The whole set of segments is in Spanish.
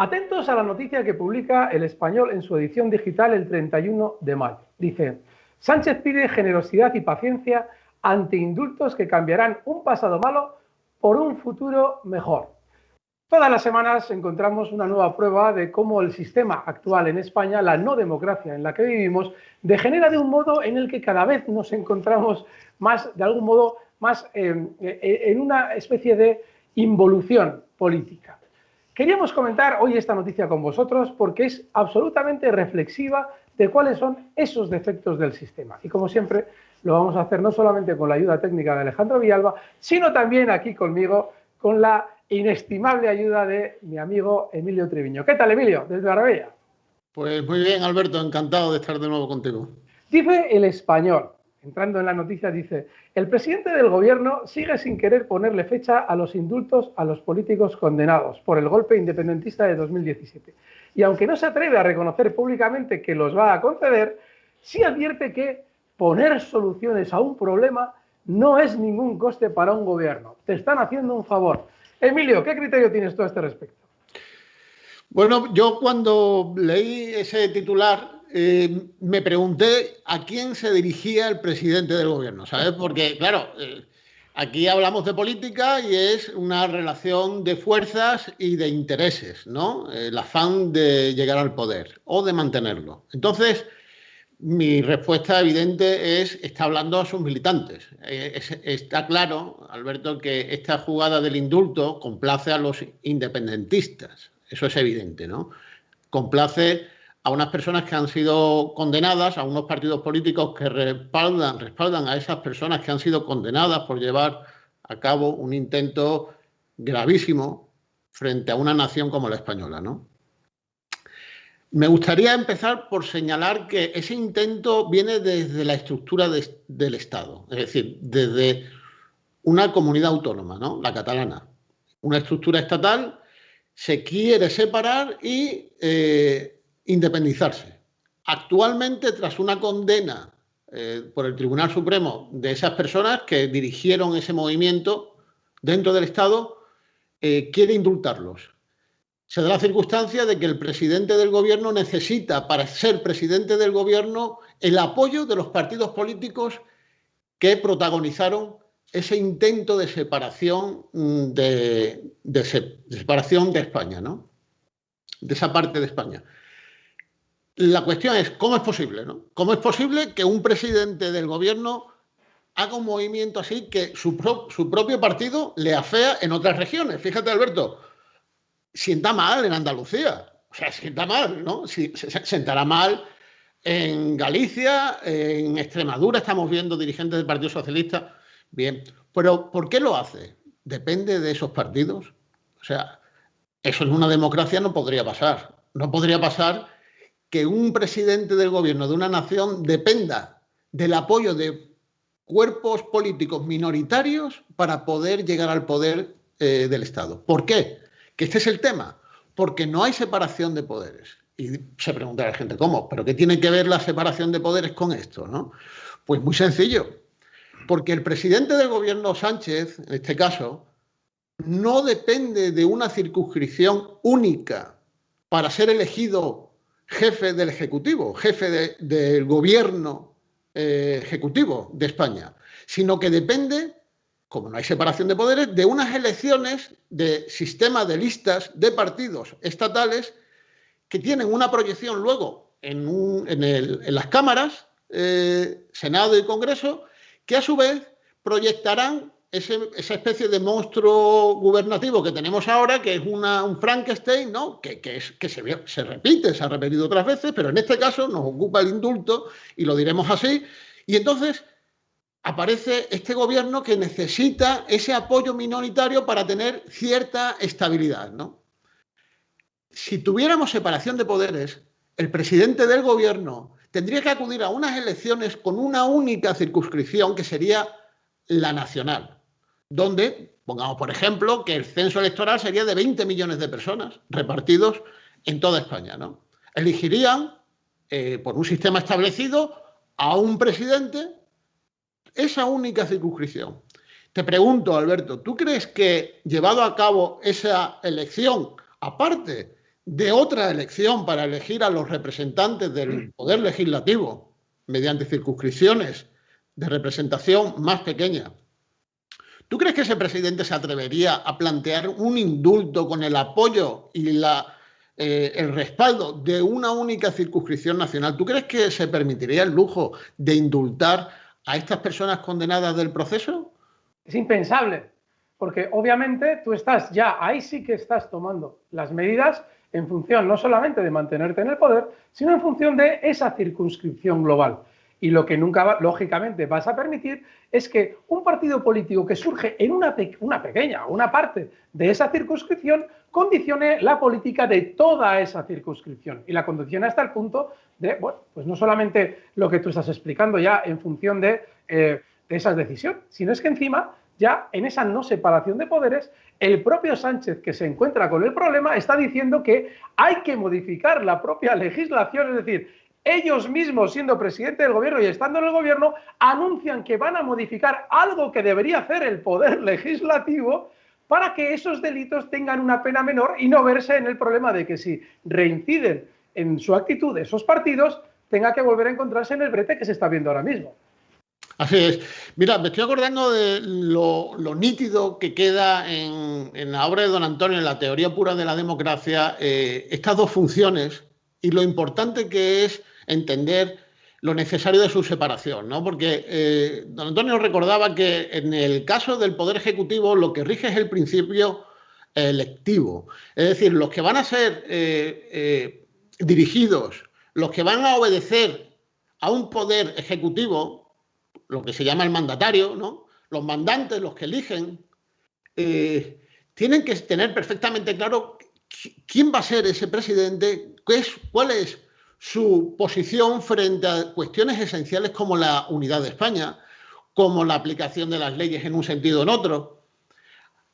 Atentos a la noticia que publica El Español en su edición digital el 31 de mayo. Dice: Sánchez pide generosidad y paciencia ante indultos que cambiarán un pasado malo por un futuro mejor. Todas las semanas encontramos una nueva prueba de cómo el sistema actual en España, la no democracia en la que vivimos, degenera de un modo en el que cada vez nos encontramos más, de algún modo, más en una especie de involución política. Queríamos comentar hoy esta noticia con vosotros porque es absolutamente reflexiva de cuáles son esos defectos del sistema. Y como siempre, lo vamos a hacer no solamente con la ayuda técnica de Alejandro Villalba, sino también aquí conmigo, con la inestimable ayuda de mi amigo Emilio Treviño. ¿Qué tal, Emilio? Desde Marbella. Pues muy bien, Alberto, encantado de estar de nuevo contigo. Dice El Español, entrando en la noticia, dice: el presidente del gobierno sigue sin querer ponerle fecha a los indultos a los políticos condenados por el golpe independentista de 2017. Y aunque no se atreve a reconocer públicamente que los va a conceder, sí advierte que poner soluciones a un problema no es ningún coste para un gobierno. Te están haciendo un favor. Emilio, ¿qué criterio tienes tú a este respecto? Bueno, yo cuando leí ese titular me pregunté a quién se dirigía el presidente del gobierno, ¿sabes? Porque, claro, aquí hablamos de política y es una relación de fuerzas y de intereses, ¿no? El afán de llegar al poder o de mantenerlo. Entonces, mi respuesta evidente es: está hablando a sus militantes. Está claro, Alberto, que esta jugada del indulto complace a los independentistas. Eso es evidente, ¿no? Complace a unas personas que han sido condenadas, a unos partidos políticos que respaldan a esas personas que han sido condenadas por llevar a cabo un intento gravísimo frente a una nación como la española, ¿no? Me gustaría empezar por señalar que ese intento viene desde la estructura del Estado, es decir, desde una comunidad autónoma, ¿no? La catalana. Una estructura estatal se quiere separar y independizarse. Actualmente, tras una condena por el Tribunal Supremo de esas personas que dirigieron ese movimiento dentro del Estado, quiere indultarlos. Se da la circunstancia de que el presidente del gobierno necesita, para ser presidente del gobierno, el apoyo de los partidos políticos que protagonizaron ese intento de separación separación de España, ¿no? De esa parte de España. La cuestión es: ¿cómo es posible, ¿no? ¿Cómo es posible que un presidente del gobierno haga un movimiento así que su propio partido le afea en otras regiones? Fíjate, Alberto, sienta mal en Andalucía, o sea, sienta mal, ¿no? Sentará mal en Galicia, en Extremadura estamos viendo dirigentes del Partido Socialista. Bien, pero ¿por qué lo hace? ¿Depende de esos partidos? O sea, eso en una democracia no podría pasar. No podría pasar que un presidente del gobierno de una nación dependa del apoyo de cuerpos políticos minoritarios para poder llegar al poder del Estado. ¿Por qué? Que este es el tema. Porque no hay separación de poderes. Y se preguntará la gente: ¿cómo? ¿Pero qué tiene que ver la separación de poderes con esto, ¿no? Pues muy sencillo. Porque el presidente del gobierno, Sánchez, en este caso, no depende de una circunscripción única para ser elegido jefe del Ejecutivo, jefe del gobierno ejecutivo de España, sino que depende, como no hay separación de poderes, de unas elecciones de sistema de listas de partidos estatales que tienen una proyección luego en las cámaras, Senado y Congreso, que a su vez proyectarán esa especie de monstruo gubernativo que tenemos ahora, que es un Frankenstein, ¿no? que se repite, se ha repetido otras veces, pero en este caso nos ocupa el indulto y lo diremos así. Y entonces aparece este gobierno que necesita ese apoyo minoritario para tener cierta estabilidad, ¿no? Si tuviéramos separación de poderes, el presidente del gobierno tendría que acudir a unas elecciones con una única circunscripción, que sería la nacional, donde, pongamos por ejemplo, que el censo electoral sería de 20 millones de personas repartidos en toda España, ¿no? Elegirían, por un sistema establecido, a un presidente, esa única circunscripción. Te pregunto, Alberto, ¿tú crees que, llevado a cabo esa elección, aparte de otra elección para elegir a los representantes del poder legislativo mediante circunscripciones de representación más pequeña, ¿tú crees que ese presidente se atrevería a plantear un indulto con el apoyo y el respaldo de una única circunscripción nacional? ¿Tú crees que se permitiría el lujo de indultar a estas personas condenadas del proceso? Es impensable, porque obviamente tú estás ya, ahí sí que estás tomando las medidas en función no solamente de mantenerte en el poder, sino en función de esa circunscripción global. Y lo que nunca, lógicamente, vas a permitir es que un partido político que surge en una parte de esa circunscripción condicione la política de toda esa circunscripción. Y la condiciona hasta el punto de, bueno, pues no solamente lo que tú estás explicando ya en función de esas decisiones, sino es que encima, ya en esa no separación de poderes, el propio Sánchez, que se encuentra con el problema, está diciendo que hay que modificar la propia legislación, es decir, ellos mismos, siendo presidente del gobierno y estando en el gobierno, anuncian que van a modificar algo que debería hacer el poder legislativo para que esos delitos tengan una pena menor y no verse en el problema de que si reinciden en su actitud esos partidos, tenga que volver a encontrarse en el brete que se está viendo ahora mismo. Así es. Mira, me estoy acordando de lo nítido que queda en la obra de don Antonio, en la teoría pura de la democracia, estas dos funciones y lo importante que es entender lo necesario de su separación, ¿no? Porque don Antonio recordaba que en el caso del Poder Ejecutivo lo que rige es el principio electivo. Es decir, los que van a ser dirigidos, los que van a obedecer a un Poder Ejecutivo, lo que se llama el mandatario, ¿no? Los mandantes, los que eligen, tienen que tener perfectamente claro quién va a ser ese presidente, cuál es su posición frente a cuestiones esenciales como la unidad de España, como la aplicación de las leyes en un sentido o en otro.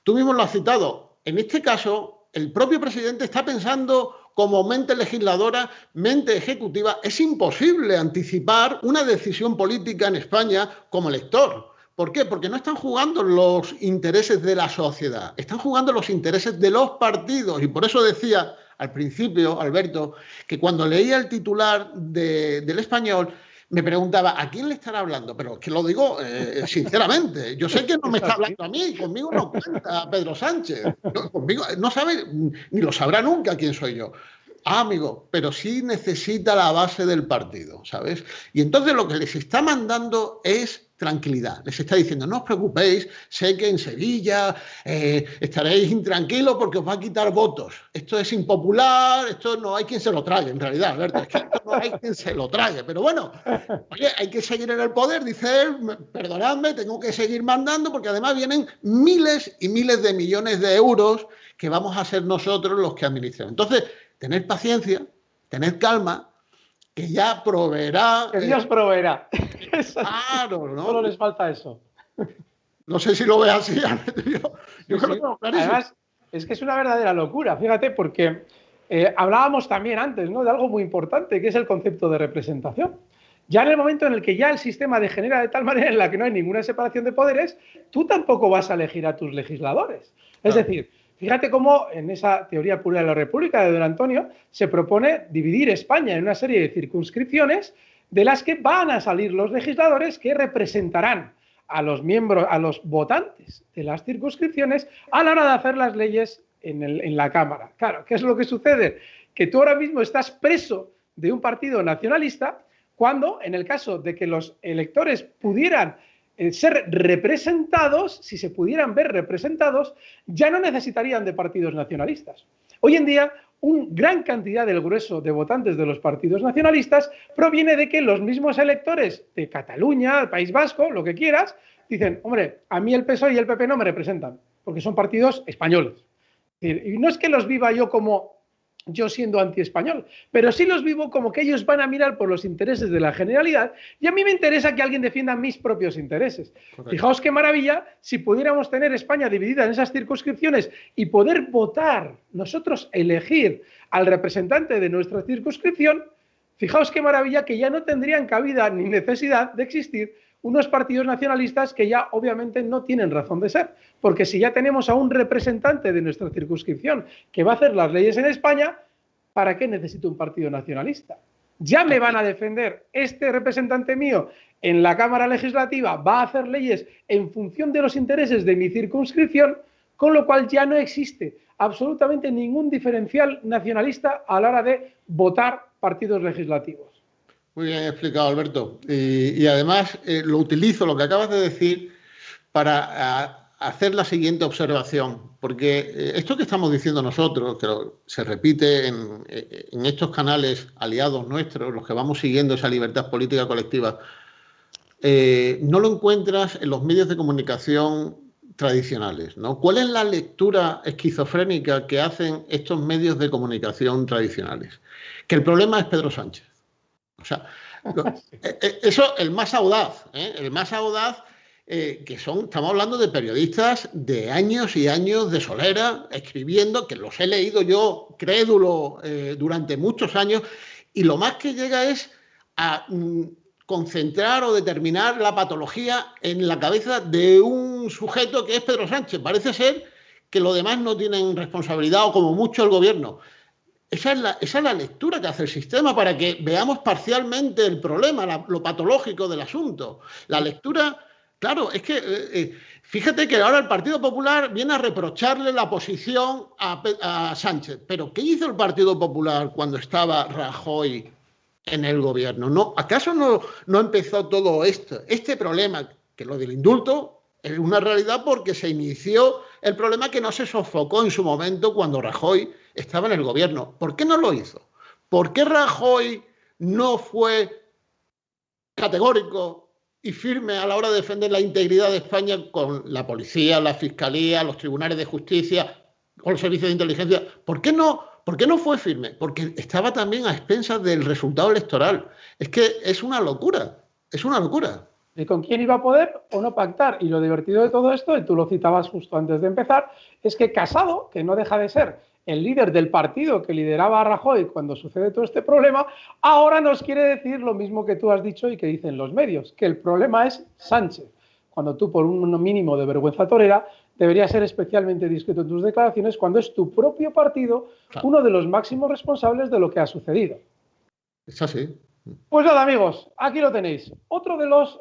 Tú mismo lo has citado. En este caso, el propio presidente está pensando como mente legisladora, mente ejecutiva. Es imposible anticipar una decisión política en España como elector. ¿Por qué? Porque no están jugando los intereses de la sociedad, están jugando los intereses de los partidos. Y por eso decía al principio, Alberto, que cuando leía el titular del Español, me preguntaba, ¿a quién le estará hablando? Pero es que lo digo sinceramente. Yo sé que no me está hablando a mí, conmigo no cuenta Pedro Sánchez. Conmigo no sabe, ni lo sabrá nunca quién soy yo. Ah, amigo, pero sí necesita la base del partido, ¿sabes? Y entonces lo que les está mandando es tranquilidad. Les está diciendo, no os preocupéis, sé que en Sevilla estaréis intranquilos porque os va a quitar votos. Esto es impopular, esto no hay quien se lo trague, en realidad, Alberto. Es que esto no hay quien se lo trague. Pero bueno, oye, hay que seguir en el poder, dice él, perdonadme, tengo que seguir mandando porque además vienen miles y miles de millones de euros que vamos a ser nosotros los que administremos. Entonces, tened paciencia, tened calma, que ya proveerá. Que Dios proveerá. Claro, ¿no? Solo les falta eso. No sé si lo ves así. Yo creo que además, es que es una verdadera locura, fíjate, porque hablábamos también antes, ¿no?, de algo muy importante, que es el concepto de representación. Ya en el momento en el que ya el sistema degenera de tal manera en la que no hay ninguna separación de poderes, tú tampoco vas a elegir a tus legisladores. Es decir, fíjate cómo en esa teoría pura de la República de don Antonio se propone dividir España en una serie de circunscripciones de las que van a salir los legisladores que representarán a los miembros, a los votantes de las circunscripciones a la hora de hacer las leyes en la Cámara. Claro, ¿qué es lo que sucede? Que tú ahora mismo estás preso de un partido nacionalista cuando, en el caso de que los electores pudieran ser representados, si se pudieran ver representados, ya no necesitarían de partidos nacionalistas. Hoy en día, una gran cantidad del grueso de votantes de los partidos nacionalistas proviene de que los mismos electores de Cataluña, el País Vasco, lo que quieras, dicen, hombre, a mí el PSOE y el PP no me representan, porque son partidos españoles. Y no es que los viva yo como yo siendo anti-español, pero sí los vivo como que ellos van a mirar por los intereses de la generalidad y a mí me interesa que alguien defienda mis propios intereses. Correcto. Fijaos qué maravilla si pudiéramos tener España dividida en esas circunscripciones y poder votar, nosotros elegir al representante de nuestra circunscripción. Fijaos qué maravilla que ya no tendrían cabida ni necesidad de existir unos partidos nacionalistas que ya obviamente no tienen razón de ser, porque si ya tenemos a un representante de nuestra circunscripción que va a hacer las leyes en España, ¿para qué necesito un partido nacionalista? Ya me van a defender, este representante mío en la Cámara Legislativa va a hacer leyes en función de los intereses de mi circunscripción, con lo cual ya no existe absolutamente ningún diferencial nacionalista a la hora de votar partidos legislativos. Muy bien explicado, Alberto. Y además lo utilizo, lo que acabas de decir, para hacer la siguiente observación, porque esto que estamos diciendo nosotros, que se repite en estos canales aliados nuestros, los que vamos siguiendo esa libertad política colectiva, no lo encuentras en los medios de comunicación tradicionales, ¿no? ¿Cuál es la lectura esquizofrénica que hacen estos medios de comunicación tradicionales? Que el problema es Pedro Sánchez. O sea, eso, el más audaz, estamos hablando de periodistas de años y años de solera, escribiendo, que los he leído yo crédulo durante muchos años, y lo más que llega es a concentrar o determinar la patología en la cabeza de un sujeto que es Pedro Sánchez. Parece ser que los demás no tienen responsabilidad, o como mucho el gobierno. Esa es la lectura que hace el sistema para que veamos parcialmente el problema, lo patológico del asunto. La lectura, claro, es que fíjate que ahora el Partido Popular viene a reprocharle la posición a Sánchez. Pero ¿qué hizo el Partido Popular cuando estaba Rajoy en el gobierno? ¿No? ¿Acaso no empezó todo este problema, que lo del indulto es una realidad porque se inició el problema que no se sofocó en su momento cuando Rajoy estaba en el gobierno? ¿Por qué no lo hizo? ¿Por qué Rajoy no fue categórico y firme a la hora de defender la integridad de España con la policía, la fiscalía, los tribunales de justicia, con los servicios de inteligencia? ¿Por qué no fue firme? Porque estaba también a expensas del resultado electoral. Es que es una locura, es una locura. ¿Y con quién iba a poder o no pactar? Y lo divertido de todo esto, y tú lo citabas justo antes de empezar, es que Casado, que no deja de ser el líder del partido que lideraba a Rajoy cuando sucede todo este problema, ahora nos quiere decir lo mismo que tú has dicho y que dicen los medios, que el problema es Sánchez. Cuando tú, por un mínimo de vergüenza torera, deberías ser especialmente discreto en tus declaraciones cuando es tu propio partido uno de los máximos responsables de lo que ha sucedido. Es así. Pues nada, amigos, aquí lo tenéis. Otro de los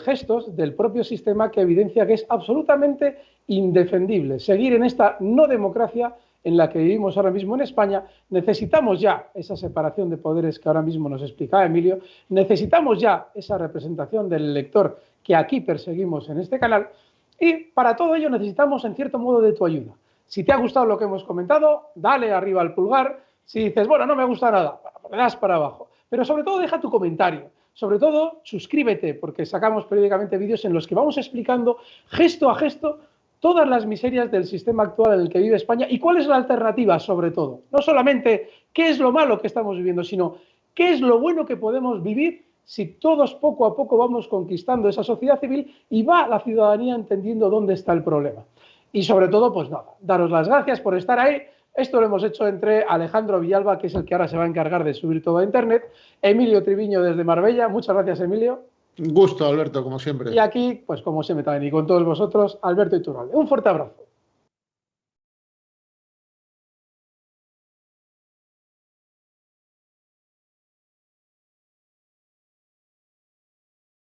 gestos del propio sistema que evidencia que es absolutamente indefendible seguir en esta no democracia en la que vivimos ahora mismo en España. Necesitamos ya esa separación de poderes que ahora mismo nos explicaba Emilio, necesitamos ya esa representación del elector que aquí perseguimos en este canal, y para todo ello necesitamos en cierto modo de tu ayuda. Si te ha gustado lo que hemos comentado, dale arriba al pulgar. Si dices, bueno, no me gusta nada, le das para abajo. Pero sobre todo deja tu comentario, sobre todo suscríbete, porque sacamos periódicamente vídeos en los que vamos explicando gesto a gesto todas las miserias del sistema actual en el que vive España y cuál es la alternativa, sobre todo. No solamente qué es lo malo que estamos viviendo, sino qué es lo bueno que podemos vivir si todos poco a poco vamos conquistando esa sociedad civil y va la ciudadanía entendiendo dónde está el problema. Y sobre todo, pues nada, daros las gracias por estar ahí. Esto lo hemos hecho entre Alejandro Villalba, que es el que ahora se va a encargar de subir todo a internet, Emilio Triviño desde Marbella. Muchas gracias, Emilio. Un gusto, Alberto, como siempre. Y aquí, pues como siempre también, y con todos vosotros, Alberto Iturralde. Un fuerte abrazo.